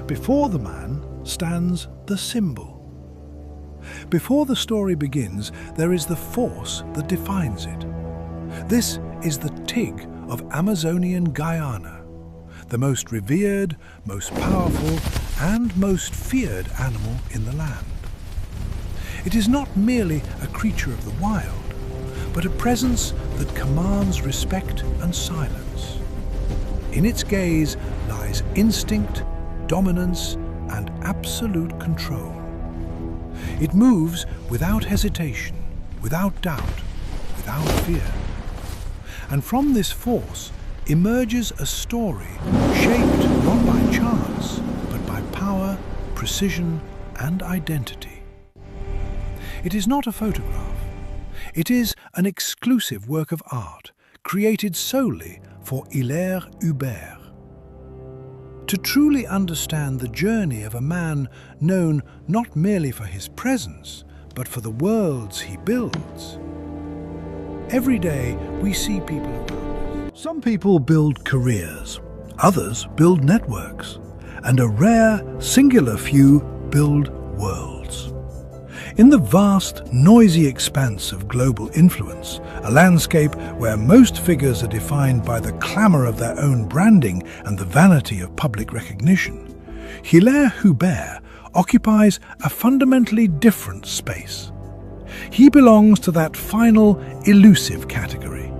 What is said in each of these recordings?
before the man stands the symbol. Before the story begins, there is the force that defines it. This is the tig of Amazonian Guyana, the most revered, most powerful, and most feared animal in the land. It is not merely a creature of the wild, but a presence that commands respect and silence. In its gaze lies instinct, dominance, and absolute control. It moves without hesitation, without doubt, without fear. And from this force emerges a story shaped not by chance, but by power, precision, and identity. It is not a photograph. It is an exclusive work of art, created solely for Hilaire Hubert. To truly understand the journey of a man known not merely for his presence, but for the worlds he builds. Every day we see people around us. Some people build careers, others build networks, and a rare, singular few build worlds. In the vast, noisy expanse of global influence, a landscape where most figures are defined by the clamour of their own branding and the vanity of public recognition, Hilaire Hubert occupies a fundamentally different space. He belongs to that final, elusive category,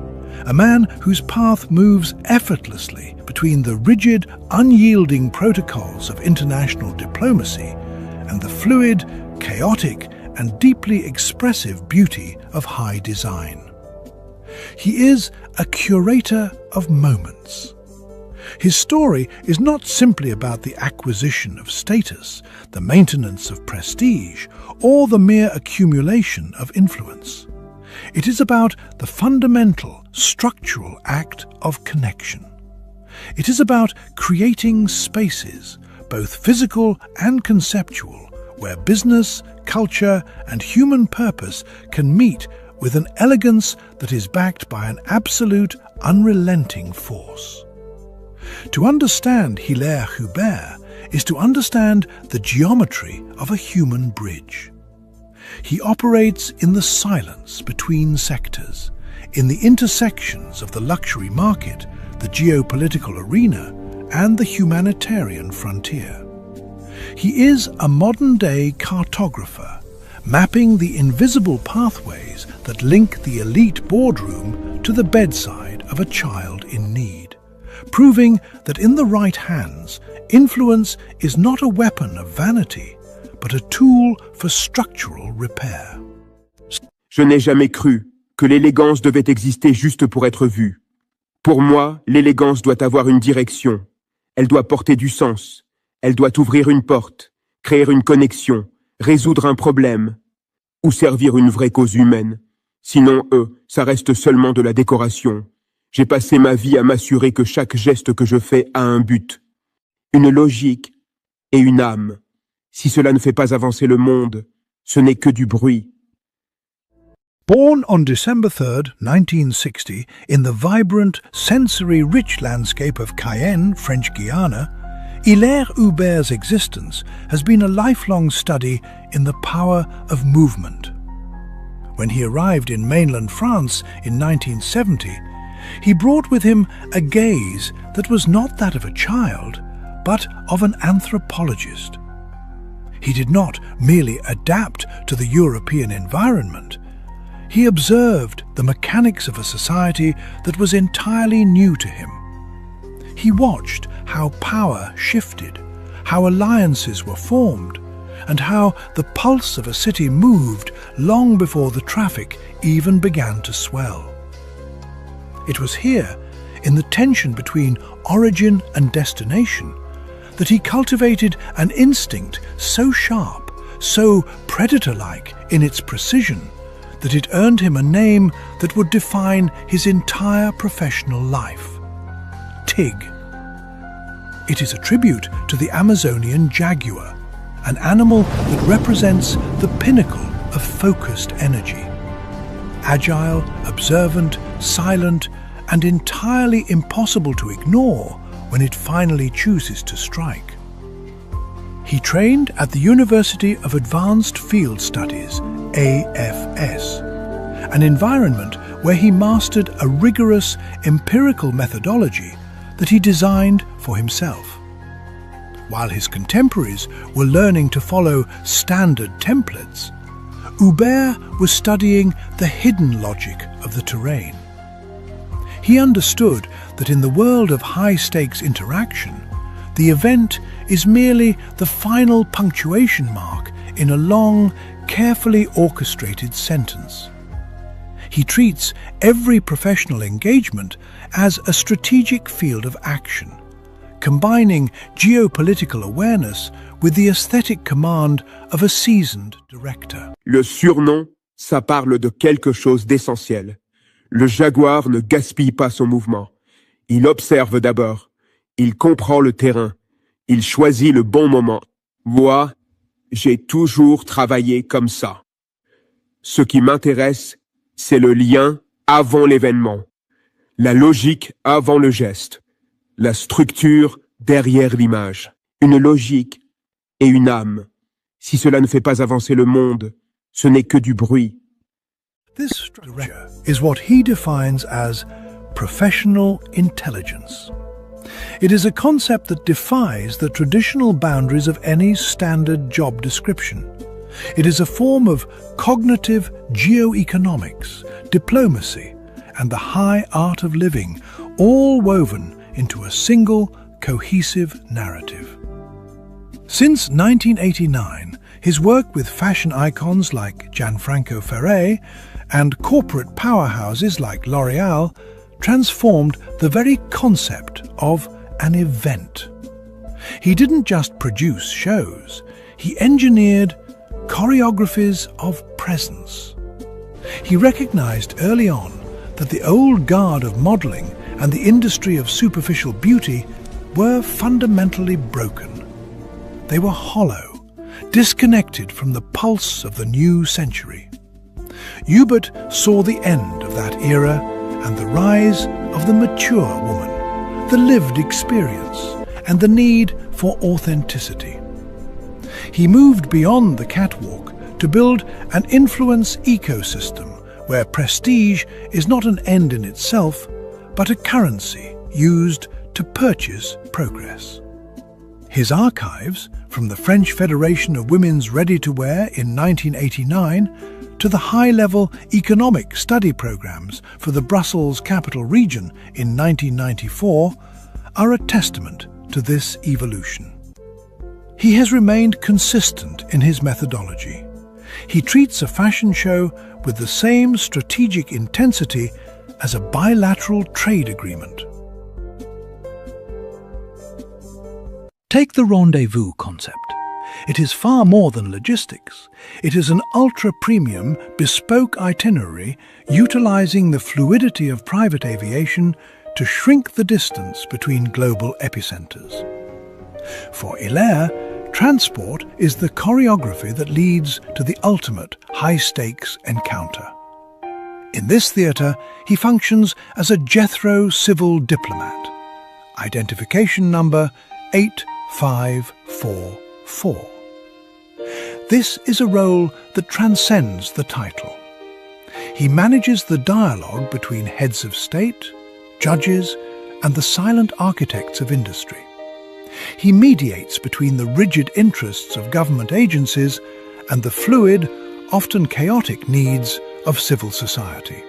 a man whose path moves effortlessly between the rigid, unyielding protocols of international diplomacy and the fluid, chaotic, and deeply expressive beauty of high design. He is a curator of moments. His story is not simply about the acquisition of status, the maintenance of prestige, or the mere accumulation of influence. It is about the fundamental, structural act of connection. It is about creating spaces, both physical and conceptual, where business, culture, and human purpose can meet with an elegance that is backed by an absolute, unrelenting force. To understand Hilaire Hubert is to understand the geometry of a human bridge. He operates in the silence between sectors, in the intersections of the luxury market, the geopolitical arena, and the humanitarian frontier. He is a modern-day cartographer, mapping the invisible pathways that link the elite boardroom to the bedside of a child in need, proving that in the right hands, influence is not a weapon of vanity, but a tool for structural repair. Je n'ai jamais cru que l'élégance devait exister juste pour être vue. Pour moi, l'élégance doit avoir une direction. Elle doit porter du sens. Elle doit ouvrir une porte, créer une connexion, résoudre un problème, ou servir une vraie cause humaine. Sinon, ça reste seulement de la décoration. J'ai passé ma vie à m'assurer que chaque geste que je fais a un but, une logique et une âme. Si cela ne fait pas avancer le monde, ce n'est que du bruit. Born on December 3rd, 1960, in the vibrant, sensory-rich landscape of Cayenne, French Guiana, Hilaire Hubert's existence has been a lifelong study in the power of movement. When he arrived in mainland France in 1970, he brought with him a gaze that was not that of a child, but of an anthropologist. He did not merely adapt to the European environment. He observed the mechanics of a society that was entirely new to him. He watched how power shifted, how alliances were formed, and how the pulse of a city moved long before the traffic even began to swell. It was here, in the tension between origin and destination, that he cultivated an instinct so sharp, so predator-like in its precision, that it earned him a name that would define his entire professional life: Tig. It is a tribute to the Amazonian jaguar, an animal that represents the pinnacle of focused energy. Agile, observant, silent, and entirely impossible to ignore when it finally chooses to strike. He trained at the University of Advanced Field Studies, AFS, an environment where he mastered a rigorous empirical methodology that he designed for himself. While his contemporaries were learning to follow standard templates, Hubert was studying the hidden logic of the terrain. He understood that in the world of high-stakes interaction, the event is merely the final punctuation mark in a long, carefully orchestrated sentence. He treats every professional engagement as a strategic field of action, combining geopolitical awareness with the aesthetic command of a seasoned director. Le surnom, ça parle de quelque chose d'essentiel. Le jaguar ne gaspille pas son mouvement. Il observe d'abord. Il comprend le terrain. Il choisit le bon moment. Moi, j'ai toujours travaillé comme ça. Ce qui m'intéresse, c'est le lien avant l'événement. La logique avant le geste. La structure derrière l'image. Une logique et une âme. Si cela ne fait pas avancer le monde, ce n'est que du bruit. This structure is what he defines as professional intelligence. It is a concept that defies the traditional boundaries of any standard job description. It is a form of cognitive geoeconomics, diplomacy, and the high art of living, all woven into a single, cohesive narrative. Since 1989, his work with fashion icons like Gianfranco Ferré and corporate powerhouses like L'Oréal transformed the very concept of an event. He didn't just produce shows, he engineered choreographies of presence. He recognized early on that the old guard of modeling and the industry of superficial beauty were fundamentally broken. They were hollow, disconnected from the pulse of the new century. Hubert saw the end of that era and the rise of the mature woman, the lived experience, and the need for authenticity. He moved beyond the catwalk to build an influence ecosystem where prestige is not an end in itself, but a currency used to purchase progress. His archives, from the French Federation of Women's Ready-to-Wear in 1989 to the high-level economic study programs for the Brussels Capital Region in 1994, are a testament to this evolution. He has remained consistent in his methodology. He treats a fashion show with the same strategic intensity as a bilateral trade agreement. Take the rendezvous concept. It is far more than logistics. It is an ultra-premium, bespoke itinerary utilizing the fluidity of private aviation to shrink the distance between global epicenters. For Hilaire, transport is the choreography that leads to the ultimate high-stakes encounter. In this theatre, he functions as a Jethro civil diplomat. Identification number 8544. This is a role that transcends the title. He manages the dialogue between heads of state, judges, and the silent architects of industry. He mediates between the rigid interests of government agencies and the fluid, often chaotic needs of civil society.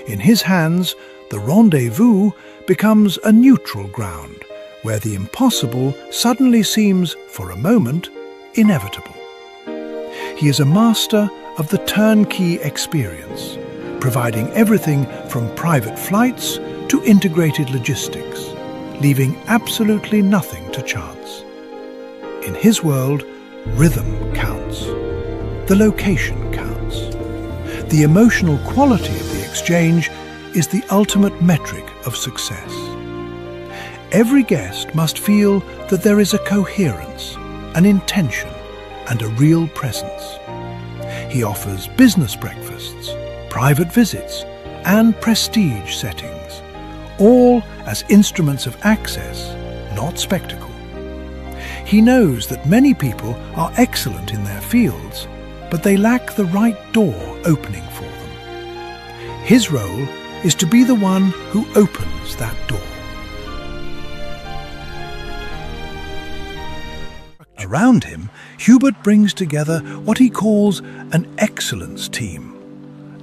In his hands, the rendezvous becomes a neutral ground where the impossible suddenly seems, for a moment, inevitable. He is a master of the turnkey experience, providing everything from private flights to integrated logistics, leaving absolutely nothing to chance. In his world, rhythm counts. The location counts. The emotional quality of the exchange is the ultimate metric of success. Every guest must feel that there is a coherence, an intention, and a real presence. He offers business breakfasts, private visits, and prestige settings, all as instruments of access, not spectacle. He knows that many people are excellent in their fields, but they lack the right door opening for them. His role is to be the one who opens that door. Around him, Hubert brings together what he calls an excellence team.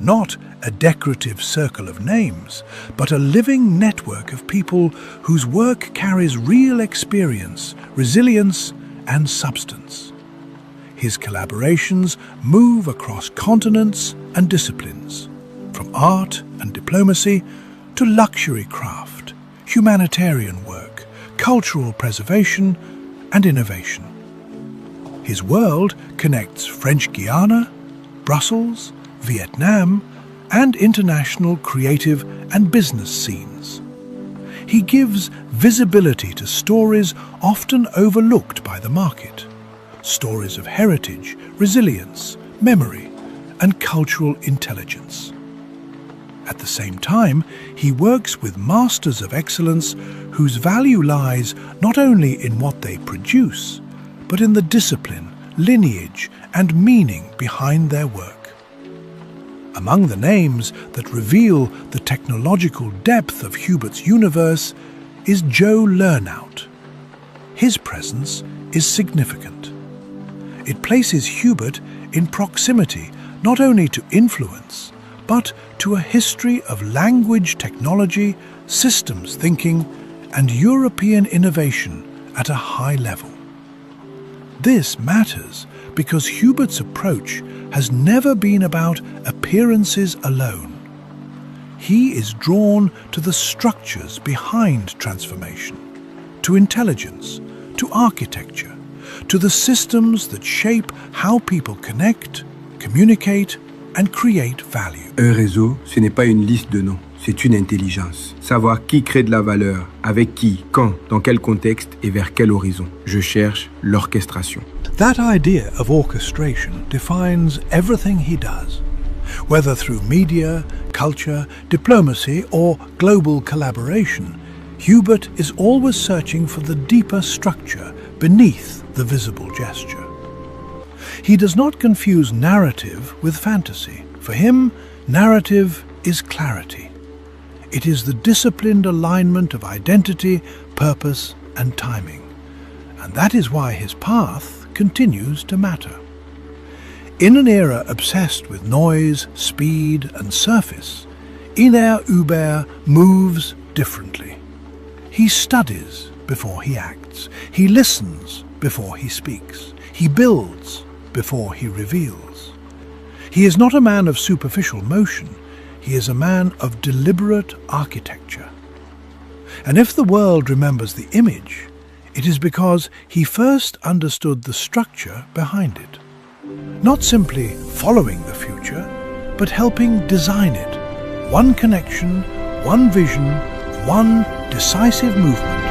Not a decorative circle of names, but a living network of people whose work carries real experience, resilience, and substance. His collaborations move across continents and disciplines, from art and diplomacy to luxury craft, humanitarian work, cultural preservation, and innovation. His world connects French Guiana, Brussels, Vietnam, and international creative and business scenes. He gives visibility to stories often overlooked by the market, stories of heritage, resilience, memory, and cultural intelligence. At the same time, he works with masters of excellence whose value lies not only in what they produce, but in the discipline, lineage, and meaning behind their work. Among the names that reveal the technological depth of Hubert's universe is Joe Lernout. His presence is significant. It places Hubert in proximity not only to influence, but to a history of language technology, systems thinking, and European innovation at a high level. This matters because Hubert's approach has never been about appearances alone. He is drawn to the structures behind transformation, to intelligence, to architecture, to the systems that shape how people connect, communicate, and create value. Un réseau, ce n'est pas une liste de noms, c'est une intelligence. Savoir qui crée de la valeur, avec qui, quand, dans quel contexte et vers quel horizon. Je cherche l'orchestration. That idea of orchestration defines everything he does. Whether through media, culture, diplomacy, or global collaboration, Hubert is always searching for the deeper structure beneath the visible gesture. He does not confuse narrative with fantasy. For him, narrative is clarity. It is the disciplined alignment of identity, purpose, and timing. And that is why his path continues to matter. In an era obsessed with noise, speed, and surface, Hilaire Hubert moves differently. He studies before he acts. He listens before he speaks. He builds before he reveals. He is not a man of superficial motion. He is a man of deliberate architecture. And if the world remembers the image, it is because he first understood the structure behind it. Not simply following the future, but helping design it. One connection, one vision, one decisive movement